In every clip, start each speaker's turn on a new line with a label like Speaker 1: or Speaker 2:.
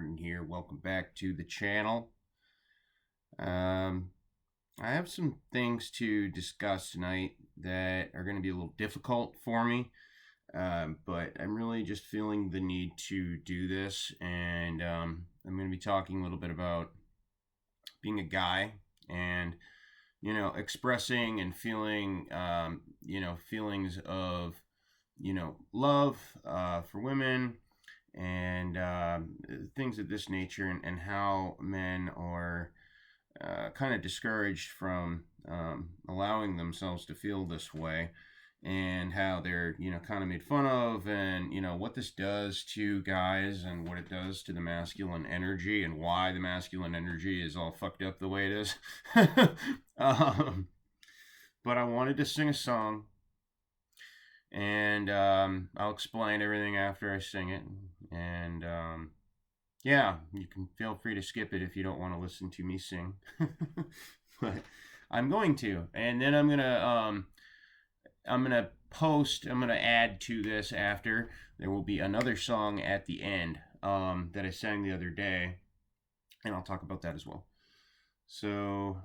Speaker 1: Martin here. Welcome back to the channel. I have some things to discuss tonight that are going to be a little difficult for me, but I'm really just feeling the need to do this, and I'm going to be talking a little bit about being a guy and expressing and feeling feelings of love for women and things of this nature, and how men are kind of discouraged from allowing themselves to feel this way, and how they're kind of made fun of, and what this does to guys, and what it does to the masculine energy, and why the masculine energy is all fucked up the way it is. But I wanted to sing a song, and I'll explain everything after I sing it. And yeah, you can feel free to skip it if you don't want to listen to me sing. But I'm going to, and then I'm gonna add to this after. There will be another song at the end that I sang the other day, and I'll talk about that as well. So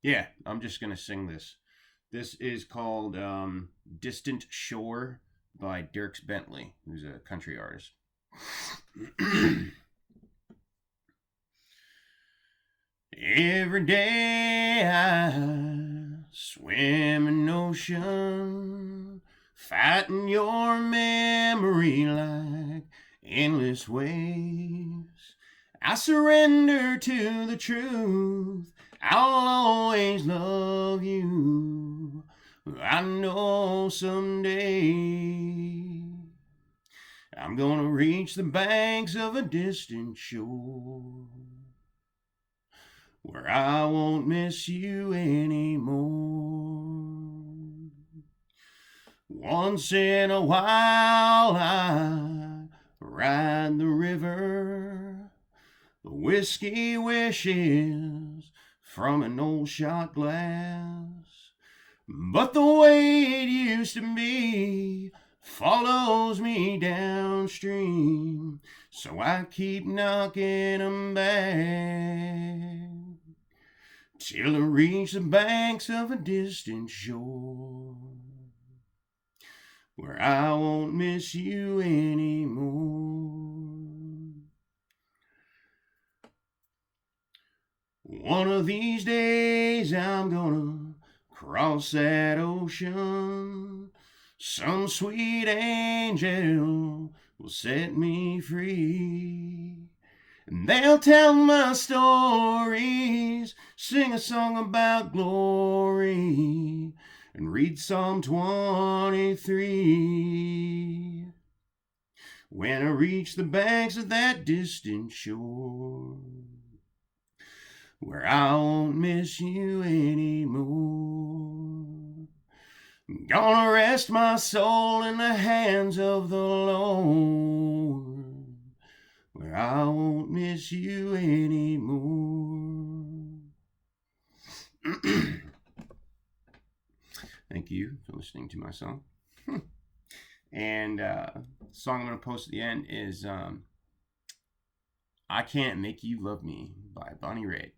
Speaker 1: yeah, I'm just gonna sing this. This is called Distant Shore by Dierks Bentley, who's a country artist. Every day I swim an ocean, fighting your memory like endless waves. I surrender to the truth, I'll always love you. I know someday I'm gonna reach the banks of a distant shore, where I won't miss you anymore. Once in a while I ride the river, the whiskey wishes from an old shot glass. But the way it used to be follows me downstream, so I keep knocking 'em back till I reach the banks of a distant shore, where I won't miss you anymore. One of these days I'm gonna cross that ocean. Some sweet angel will set me free, and they'll tell my stories, sing a song about glory, and read Psalm 23 when I reach the banks of that distant shore, where I won't miss you anymore. Gonna rest my soul in the hands of the Lord, where I won't miss you anymore. Thank you for listening to my song. And the song I'm going to post at the end is I Can't Make You Love Me by Bonnie Raitt.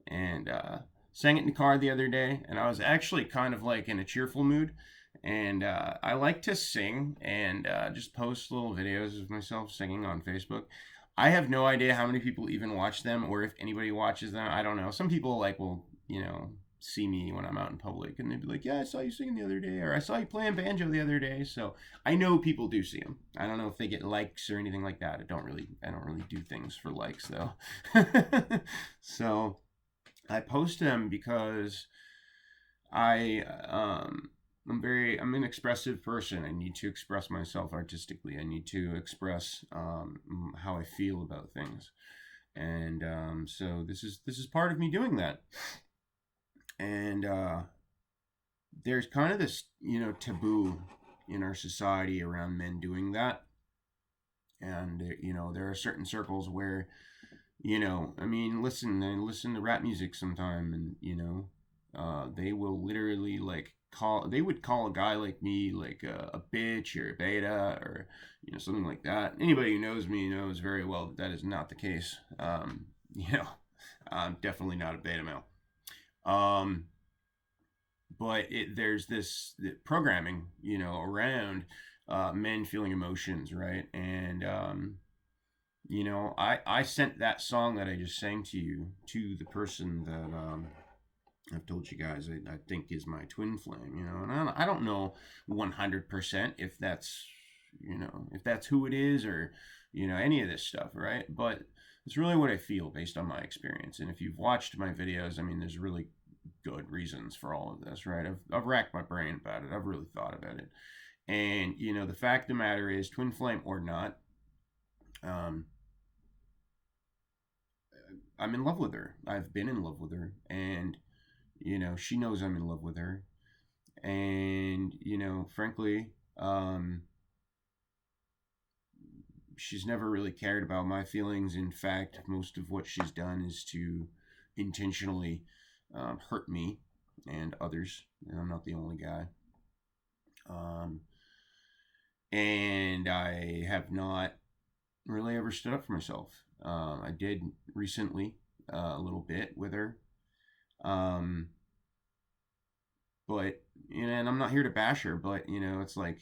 Speaker 1: And sang it in the car the other day, and I was actually kind of like in a cheerful mood, and I like to sing and just post little videos of myself singing on Facebook. I have no idea how many people even watch them, or if anybody watches them. I don't know. Some people will see me when I'm out in public, and they'd be like, yeah, I saw you singing the other day, or I saw you playing banjo the other day. So I know people do see them. I don't know if they get likes or anything like that. I don't really do things for likes though. So I post them because I'm an expressive person. I need to express myself artistically. I need to express how I feel about things, and so this is part of me doing that. And there's kind of this taboo in our society around men doing that, and there are certain circles where listen to rap music sometime, and they will literally they would call a guy like me like a bitch or a beta or something like that. Anybody who knows me knows very well that that is not the case. You know, I'm definitely not a beta male. Um, but there's this programming, around men feeling emotions, right? And I sent that song that I just sang to you to the person that I've told you guys I think is my twin flame, and I don't know 100% if that's who it is or any of this stuff, right? But it's really what I feel based on my experience. And if you've watched my videos, I mean, there's really good reasons for all of this, right? I've racked my brain about it. I've really thought about it. And the fact of the matter is, twin flame or not, um, I'm in love with her. I've been in love with her, and she knows I'm in love with her. And frankly, she's never really cared about my feelings. In fact, most of what she's done is to intentionally hurt me and others. I'm not the only guy. And I have not really ever stood up for myself. I did recently a little bit with her. But, and I'm not here to bash her, but, it's like,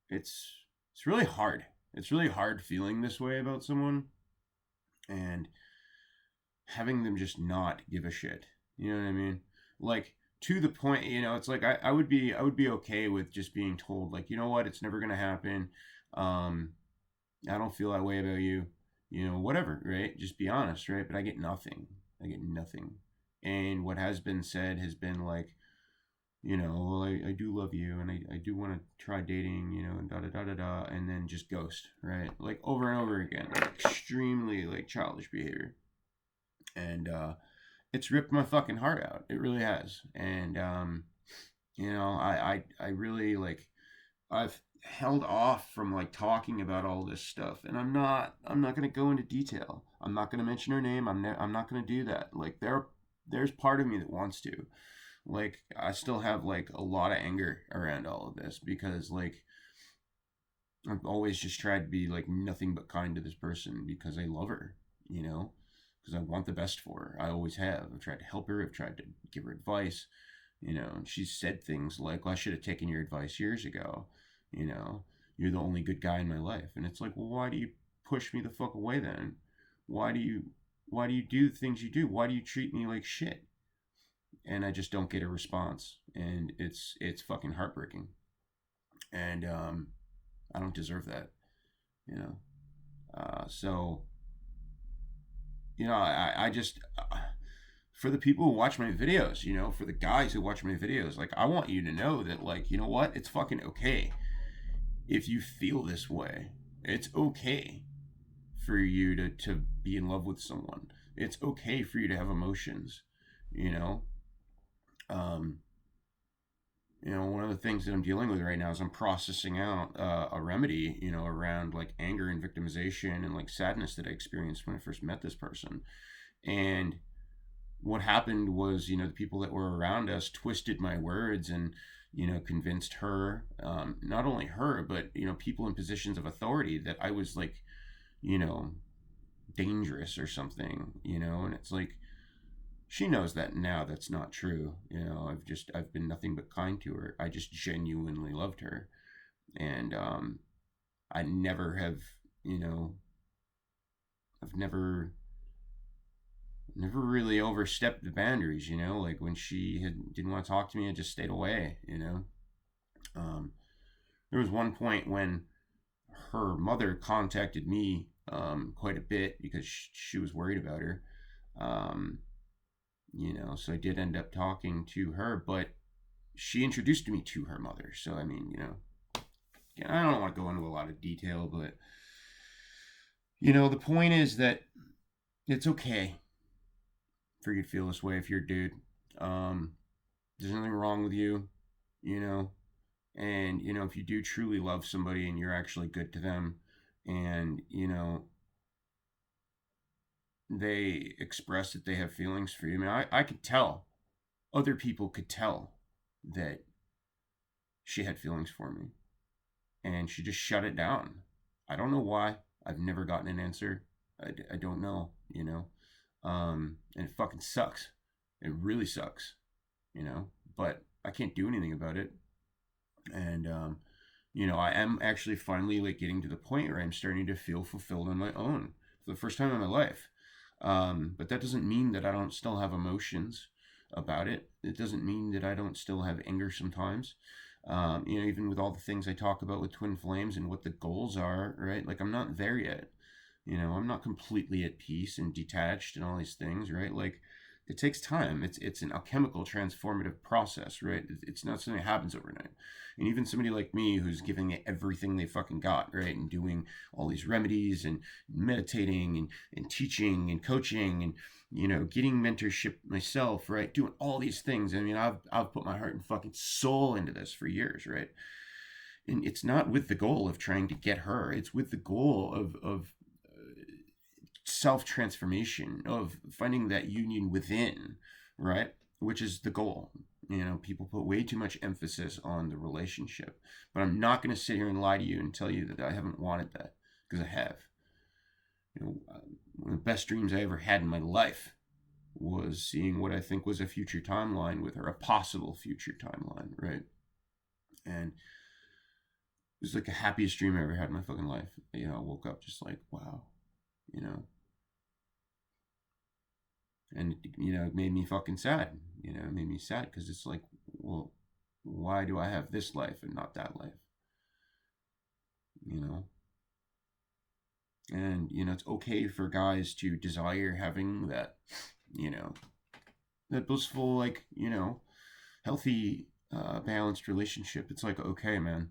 Speaker 1: it's really hard. It's really hard feeling this way about someone and having them just not give a shit. You know what I mean? Like, to the point, it's like I would be okay with just being told, like, you know what, it's never gonna happen. I don't feel that way about you. Whatever, right? Just be honest, right? But I get nothing. I get nothing. And what has been said has been like, well, I do love you and I do want to try dating, and da da da da da, and then just ghost, right? Like over and over again, like extremely like childish behavior. And it's ripped my fucking heart out. It really has. And I really like I've held off from like talking about all this stuff, and I'm not going to go into detail. I'm not going to mention her name. I'm not going to do that. Like there's part of me that wants to. Like I still have like a lot of anger around all of this because like I've always just tried to be like nothing but kind to this person because I love her, because I want the best for her. I always have. I've tried to help her. I've tried to give her advice, and she's said things like, well, I should have taken your advice years ago. You're the only good guy in my life. And it's like, well, why do you push me the fuck away then? Why do you do the things you do? Why do you treat me like shit? And I just don't get a response. And it's fucking heartbreaking. And I don't deserve that, so, I just, for the people who watch my videos, for the guys who watch my videos, like, I want you to know that, like, you know what? It's fucking okay. If you feel this way, it's okay for you to be in love with someone. It's okay for you to have emotions, one of the things that I'm dealing with right now is I'm processing out a remedy, around like anger and victimization and like sadness that I experienced when I first met this person. And what happened was, the people that were around us twisted my words and, convinced her, not only her, but, people in positions of authority that I was like, dangerous or something, and it's like, she knows that now that's not true. I've been nothing but kind to her. I just genuinely loved her. And I never have, I've never really overstepped the boundaries, like when she didn't want to talk to me, I just stayed away, there was one point when her mother contacted me quite a bit because she was worried about her. So I did end up talking to her, but she introduced me to her mother. So, I mean, again, I don't want to go into a lot of detail, but, the point is that it's okay for you to feel this way if you're a dude. There's nothing wrong with you, and, if you do truly love somebody and you're actually good to them and, they express that they have feelings for you. I mean, I could tell other people could tell that she had feelings for me, and she just shut it down. I don't know why. I've never gotten an answer. I don't know, you know. And it fucking sucks. It really sucks, you know. But I can't do anything about it. And I am actually finally like getting to the point where I'm starting to feel fulfilled on my own for the first time in my life. But that doesn't mean that I don't still have emotions about it. It doesn't mean that I don't still have anger sometimes. Even with all the things I talk about with twin flames and what the goals are, right? Like I'm not there yet. I'm not completely at peace and detached and all these things, right? Like it takes time. It's an alchemical transformative process, right? It's not something that happens overnight. And even somebody like me who's giving it everything they fucking got, right? And doing all these remedies and meditating and teaching and coaching and getting mentorship myself, right? Doing all these things. I mean, I've put my heart and fucking soul into this for years, right? And it's not with the goal of trying to get her. It's with the goal of self-transformation, of finding that union within, right? Which is the goal. People put way too much emphasis on the relationship, but I'm not going to sit here and lie to you and tell you that I haven't wanted that, because I have. One of the best dreams I ever had in my life was seeing what I think was a future timeline with her, a possible future timeline, right? And it was like the happiest dream I ever had in my fucking life. I woke up just like, wow, and it made me fucking sad. It made me sad because it's like, well, why do I have this life and not that life? And it's okay for guys to desire having that, that blissful, like, healthy, balanced relationship. It's like, okay, man,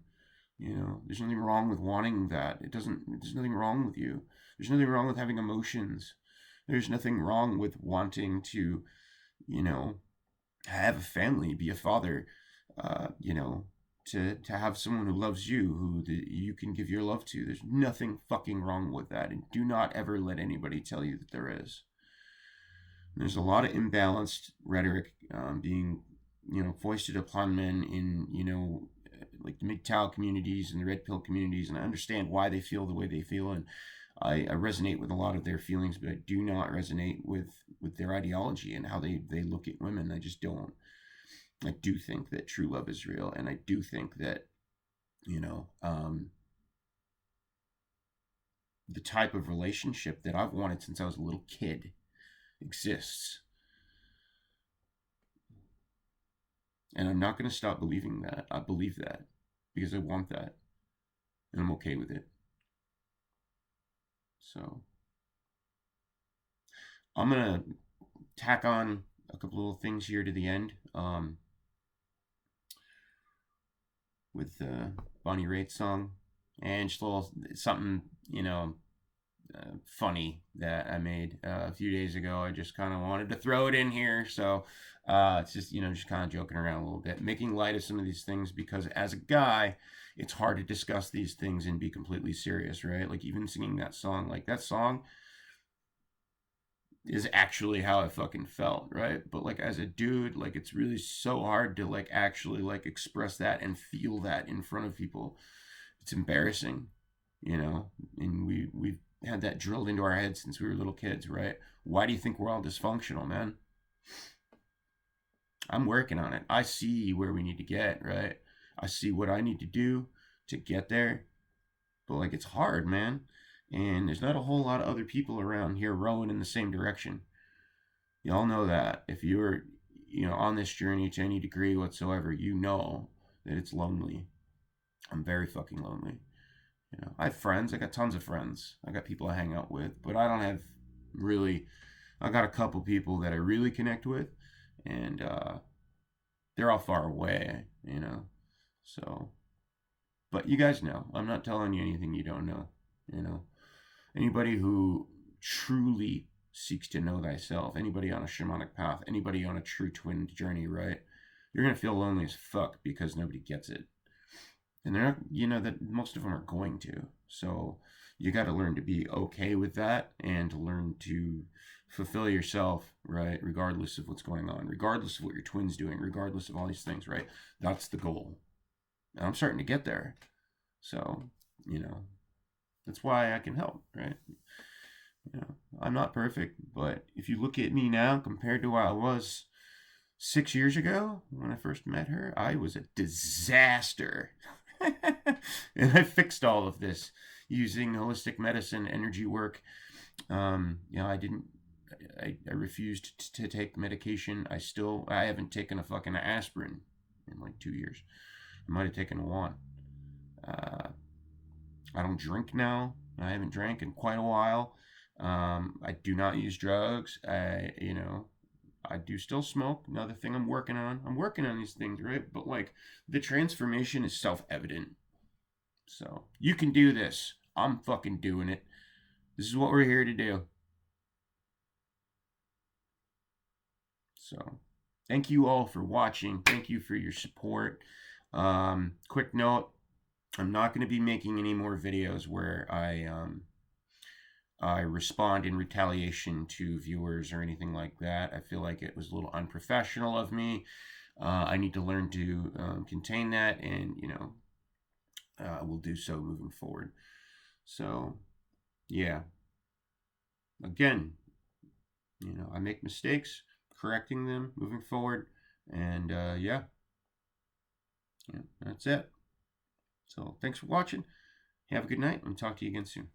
Speaker 1: there's nothing wrong with wanting that. There's nothing wrong with you. There's nothing wrong with having emotions. There's nothing wrong with wanting to, have a family, be a father, to have someone who loves you, who you can give your love to. There's nothing fucking wrong with that. And do not ever let anybody tell you that there is. There's a lot of imbalanced rhetoric being, foisted upon men in, like the MGTOW communities and the red pill communities. And I understand why they feel the way they feel. And I resonate with a lot of their feelings, but I do not resonate with their ideology and how they look at women. I just don't. I do think that true love is real, and I do think that, the type of relationship that I've wanted since I was a little kid exists. And I'm not going to stop believing that. I believe that because I want that, and I'm okay with it. So I'm going to tack on a couple little things here to the end. With the Bonnie Raitt song, and just a little something, funny that I made a few days ago. I just kind of wanted to throw it in here. So it's just, just kind of joking around a little bit, making light of some of these things, because as a guy, it's hard to discuss these things and be completely serious, right? Like even singing that song, like that song is actually how I fucking felt, right? But like as a dude, like it's really so hard to like actually like express that and feel that in front of people. It's embarrassing, and we've had that drilled into our heads since we were little kids, right? Why do you think we're all dysfunctional, man? I'm working on it. I see where we need to get, right? I see what I need to do to get there. But like it's hard, man. And there's not a whole lot of other people around here rowing in the same direction. Y'all know that. If you're, on this journey to any degree whatsoever, you know that it's lonely. I'm very fucking lonely. I have friends. I got tons of friends. I got people I hang out with. But I don't have really... I got a couple people that I really connect with. And they're all far away, So... But you guys know. I'm not telling you anything you don't know, Anybody who truly seeks to know thyself, anybody on a shamanic path, anybody on a true twin journey, right? You're going to feel lonely as fuck because nobody gets it. And they're not, that most of them are going to. So you got to learn to be okay with that and to learn to fulfill yourself, right? Regardless of what's going on, regardless of what your twin's doing, regardless of all these things, right? That's the goal. And I'm starting to get there. So, that's why I can help, right? I'm not perfect, but if you look at me now compared to what I was 6 years ago when I first met her, I was a disaster. And I fixed all of this using holistic medicine, energy work. I refused to take medication. I haven't taken a fucking aspirin in like 2 years. I might have taken one. I don't drink now. I haven't drank in quite a while. I do not use drugs. I do still smoke. Another thing I'm working on. I'm working on these things, right? But like the transformation is self-evident. So you can do this. I'm fucking doing it. This is what we're here to do. So thank you all for watching. Thank you for your support. Quick note, I'm not going to be making any more videos where I respond in retaliation to viewers or anything like that. I feel like it was a little unprofessional of me. I need to learn to contain that, and we'll do so moving forward. So, yeah. Again, I make mistakes, correcting them, moving forward, and yeah, that's it. So, thanks for watching. Have a good night, and talk to you again soon.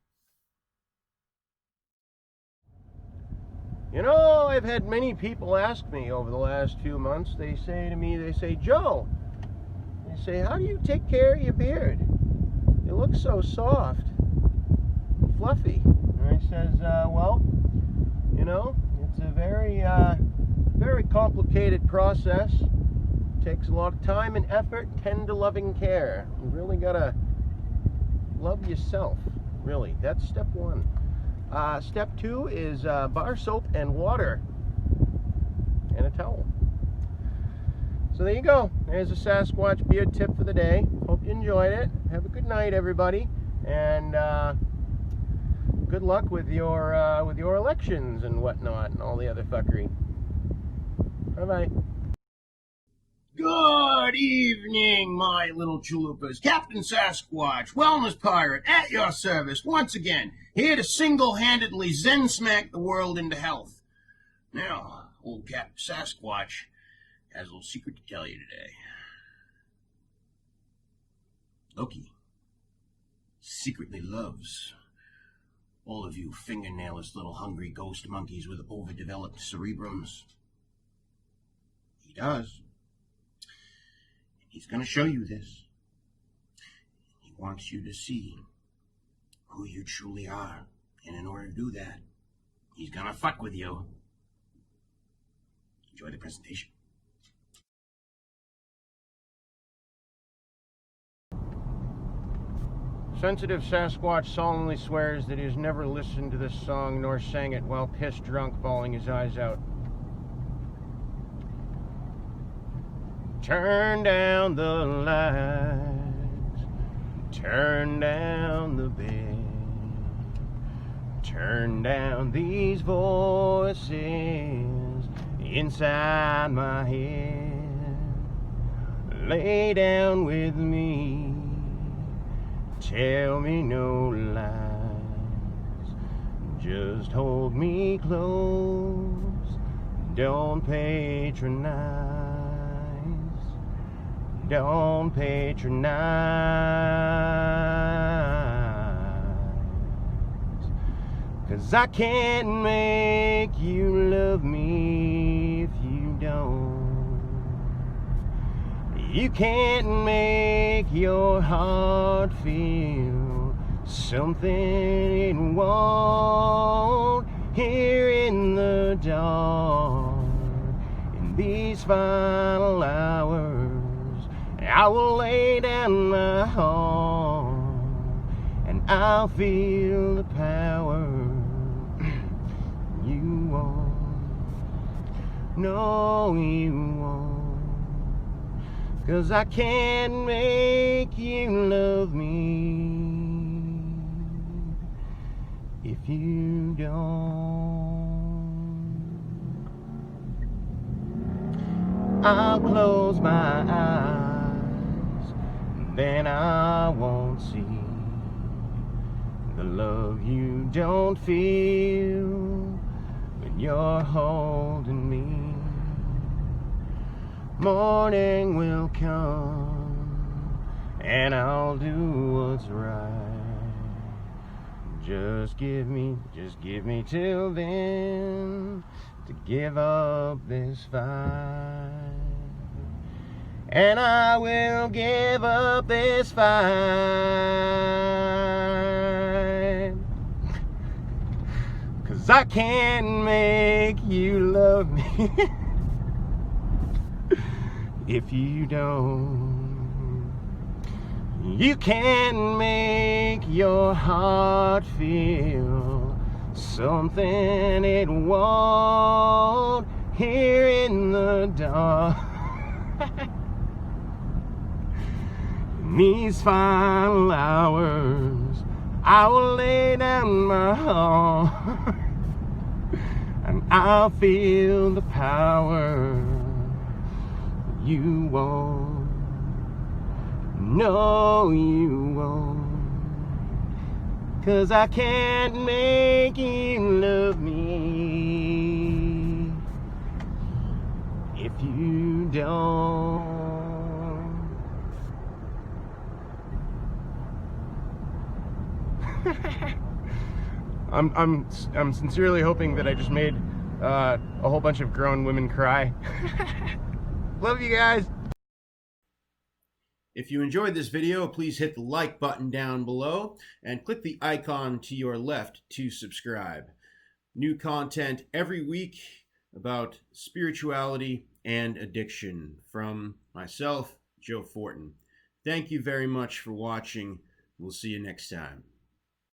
Speaker 1: I've had many people ask me over the last few months. They say to me, Joe, how do you take care of your beard? It looks so soft and fluffy. And I says, well, it's a very, very complicated process. It takes a lot of time and effort, tender loving care. You really gotta love yourself, really. That's step one. Step two is bar soap and water and a towel. So there you go. There's a Sasquatch beard tip for the day. Hope you enjoyed it. Have a good night, everybody, and good luck with your elections and whatnot and all the other fuckery. Bye bye. Good evening, my little chalupas. Captain Sasquatch, wellness pirate, at your service once again, here to single-handedly zen smack the world into health. Now, old Captain Sasquatch has a little secret to tell you today. Loki secretly loves all of you fingernailless little hungry ghost monkeys with overdeveloped cerebrums. He does. He's going to show you this. He wants you to see who you truly are. And in order to do that, he's going to fuck with you. Enjoy the presentation. Sensitive Sasquatch solemnly swears that he has never listened to this song nor sang it while pissed drunk, bawling his eyes out. Turn down the lights, turn down the bed, turn down these voices inside my head. Lay down with me, tell me no lies, just hold me close, don't patronize. Don't patronize, 'cause I can't make you love me if you don't. You can't make your heart feel something it won't. Here in the dark, in these final hours, I will lay down my heart and I'll feel the power you won't. No, you won't. 'Cause I can't make you love me if you don't. I'll close my eyes, then I won't see the love you don't feel when you're holding me. Morning will come and I'll do what's right. Just give me till then to give up this fight. And I will give up this fight, 'cause I can't make you love me if you don't. You can make your heart feel something it won't here in the dark. In these final hours, I will lay down my heart and I'll feel the power you won't. No, you won't. 'Cause I can't make you love me if you don't. I'm sincerely hoping that I just made a whole bunch of grown women cry. Love you guys. If you enjoyed this video, please hit the like button down below and click the icon to your left to subscribe. New content every week about spirituality and addiction from myself, Joe Fortin. Thank you very much for watching. We'll see you next time.